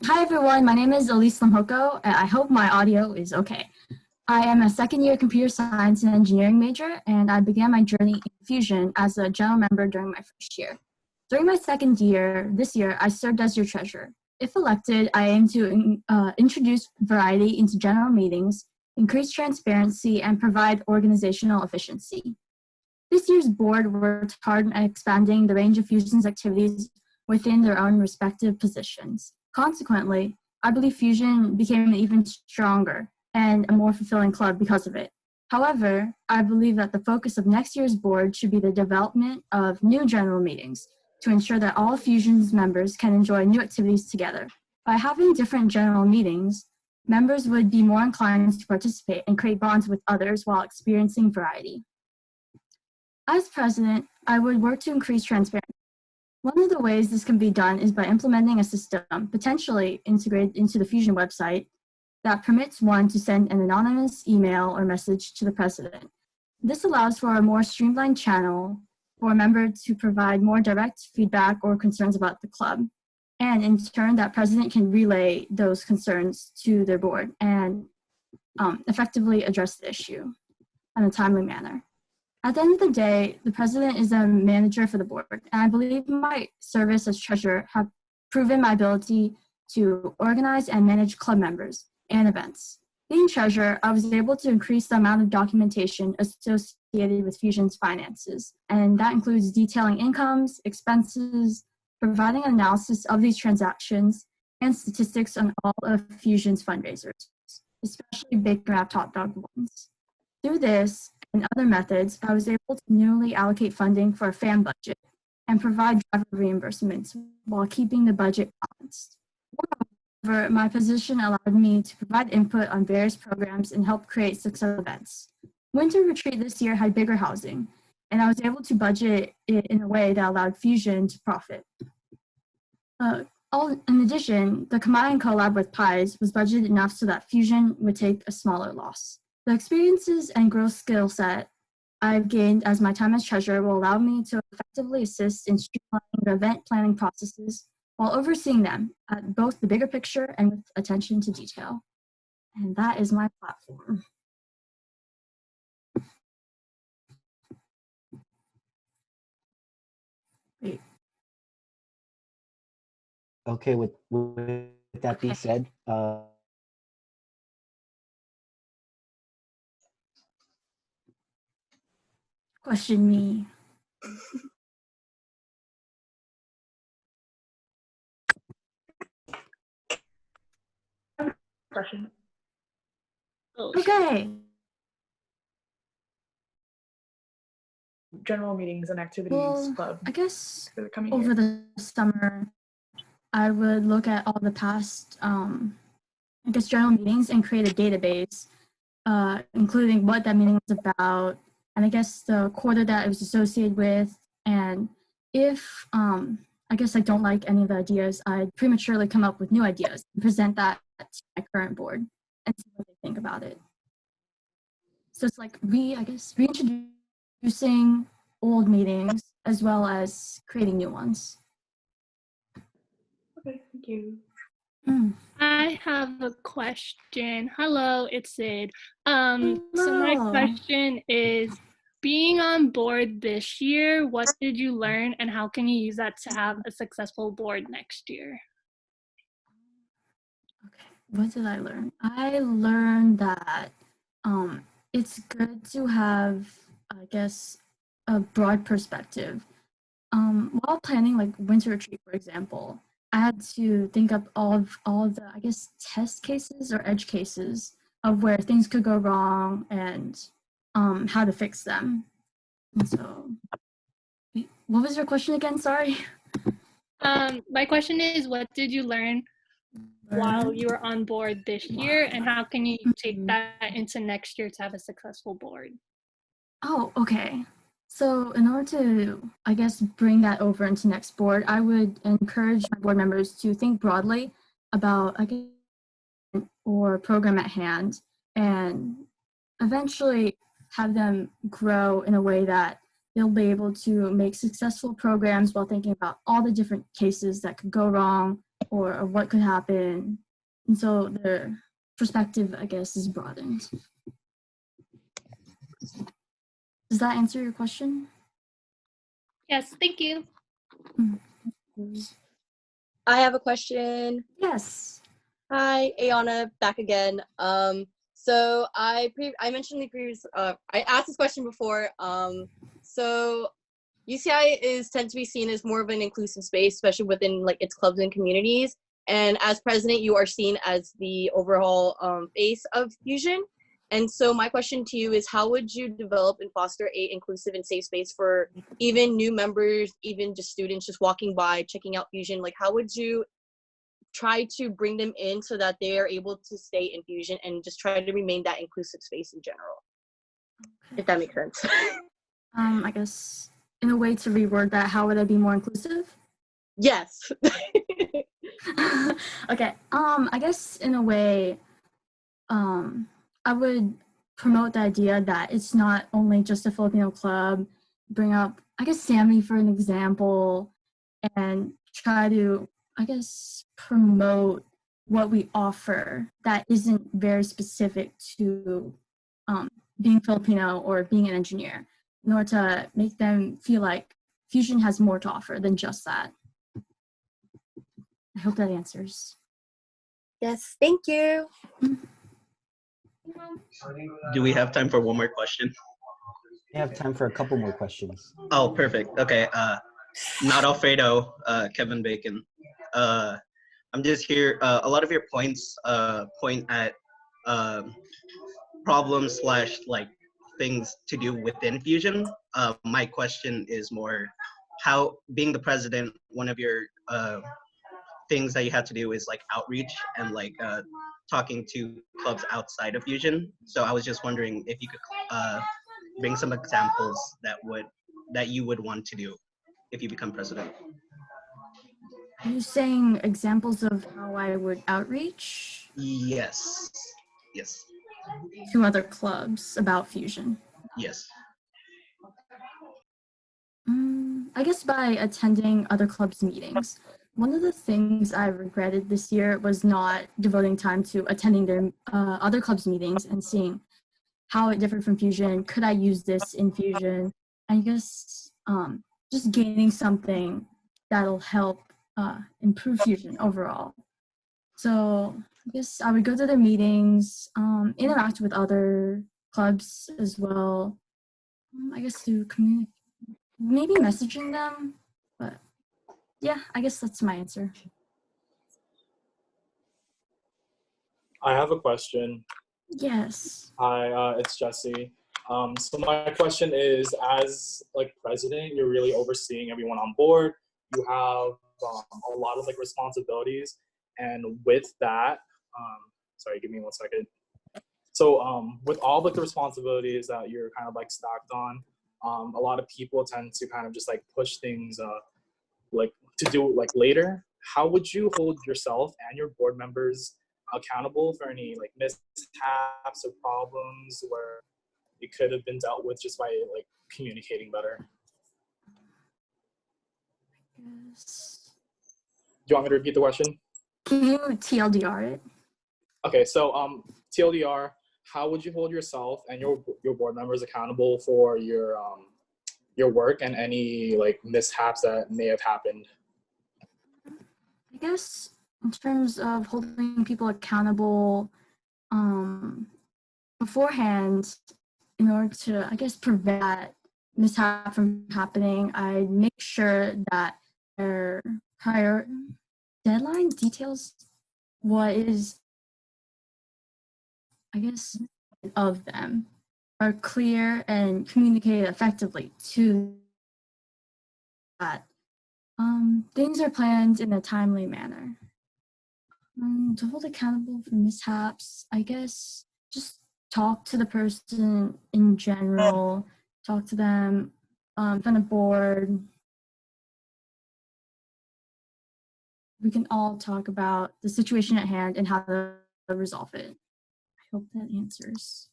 Hi everyone, my name is Ellise Limjoco, and I hope my audio is okay. I am a second-year computer science and engineering major, and I began my journey in Fusion as a general member during my first year. During my second year, this year, I served as your treasurer. If elected, I aim to introduce variety into general meetings, increase transparency, and provide organizational efficiency. This year's board worked hard on expanding the range of Fusion's activities within their own respective positions. Consequently, I believe Fusion became an even stronger and a more fulfilling club because of it. However, I believe that the focus of next year's board should be the development of new general meetings to ensure that all Fusion's members can enjoy new activities together. By having different general meetings, members would be more inclined to participate and create bonds with others while experiencing variety. As president, I would work to increase transparency. One of the ways this can be done is by implementing a system potentially integrated into the Fusion website that permits one to send an anonymous email or message to the president. This allows for a more streamlined channel for a member to provide more direct feedback or concerns about the club. And in turn, that president can relay those concerns to their board and effectively address the issue in a timely manner. At the end of the day, the president is a manager for the board, and I believe my service as treasurer have proven my ability to organize and manage club members and events. Being treasurer, I was able to increase the amount of documentation associated with Fusion's finances, and that includes detailing incomes, expenses, providing an analysis of these transactions, and statistics on all of Fusion's fundraisers, especially big grab top dog ones. Through this and other methods, I was able to newly allocate funding for a fan budget and provide driver reimbursements while keeping the budget balanced. Moreover, my position allowed me to provide input on various programs and help create successful events. Winter Retreat this year had bigger housing, and I was able to budget it in a way that allowed Fusion to profit. In addition, the combined collab with Pies was budgeted enough so that Fusion would take a smaller loss. The experiences and growth skill set I've gained as my time as treasurer will allow me to effectively assist in streamlining the event planning processes while overseeing them at both the bigger picture and with attention to detail. And that is my platform. Great. Okay, with that being said, question me. Question. Okay. General meetings and activities club. I guess for the coming over year. the summer, I would look at all the past, I guess, general meetings and create a database, including what that meeting was about, and I guess the quarter that it was associated with. And if I guess I don't like any of the ideas, I'd prematurely come up with new ideas and present that to my current board and see what they think about it. So it's like reintroducing old meetings as well as creating new ones. Okay, thank you. I have a question. Hello, it's Sid. So my question is, being on board this year, what did you learn and how can you use that to have a successful board next year? Okay, what did I learn? I learned that it's good to have, I guess, a broad perspective. While planning like Winter Retreat, for example, I had to think up all of the, I guess, test cases or edge cases of where things could go wrong and how to fix them. And so, what was your question again? Sorry. My question is, what did you learn while you were on board this year, and how can you take that into next year to have a successful board? Oh, okay. So in order to, I guess, bring that over into next board, I would encourage my board members to think broadly about, I guess, or program at hand, and eventually have them grow in a way that they'll be able to make successful programs while thinking about all the different cases that could go wrong or of what could happen. And so their perspective, I guess, is broadened. Does that answer your question? Yes, thank you. I have a question. Yes. Hi, Ayana, back again. So I mentioned the previous, I asked this question before. So UCI tends to be seen as more of an inclusive space, especially within like its clubs and communities. And as president, you are seen as the overall face of Fusion. And so my question to you is, how would you develop and foster a inclusive and safe space for even new members, even just students just walking by, checking out Fusion? Like, how would you try to bring them in so that they are able to stay in Fusion and just try to remain that inclusive space in general? If that makes sense. I guess in a way to reword that, how would I be more inclusive? Yes. Okay. I guess in a way, I would promote the idea that it's not only just a Filipino club, bring up, I guess, Sammy for an example, and try to, I guess, promote what we offer that isn't very specific to being Filipino or being an engineer, in order to make them feel like Fusion has more to offer than just that. I hope that answers. Yes, thank you. Do we have time for one more question? We have time for a couple more questions. Oh, perfect. Okay. Not Alfredo, Kevin Bacon. I'm just here. A lot of your points point at problems slash like things to do within Fusion. My question is more how, being the president, one of your things that you have to do is like outreach and like talking to clubs outside of Fusion. So I was just wondering if you could bring some examples that you would want to do if you become president. Are you saying examples of how I would outreach? Yes. Yes. To other clubs about Fusion? Yes. I guess by attending other clubs' meetings. One of the things I regretted this year was not devoting time to attending their other clubs' meetings and seeing how it differed from Fusion. Could I use this in Fusion? I guess just gaining something that'll help improve Fusion overall. So I guess I would go to their meetings, interact with other clubs as well. I guess through community, maybe messaging them, but yeah, I guess that's my answer. I have a question. Yes. Hi, it's Jesse. So my question is, as like president, you're really overseeing everyone on board. You have a lot of like responsibilities, and with that, sorry, give me 1 second. So with all like the responsibilities that you're kind of like stacked on, a lot of people tend to kind of just like push things like to do like later. How would you hold yourself and your board members accountable for any like mishaps or problems where it could have been dealt with just by like communicating better? Yes. Do you want me to repeat the question? Can you TLDR it? Okay, so TLDR, how would you hold yourself and your board members accountable for your work and any like mishaps that may have happened? I guess in terms of holding people accountable beforehand, in order to, I guess, prevent that mishap from happening, I'd make sure that their prior deadline details what is, I guess, of them are clear and communicated effectively to that. Things are planned in a timely manner. To hold accountable for mishaps, I guess just talk to the person in general, talk to them from the board. We can all talk about the situation at hand and how to resolve it. I hope that answers.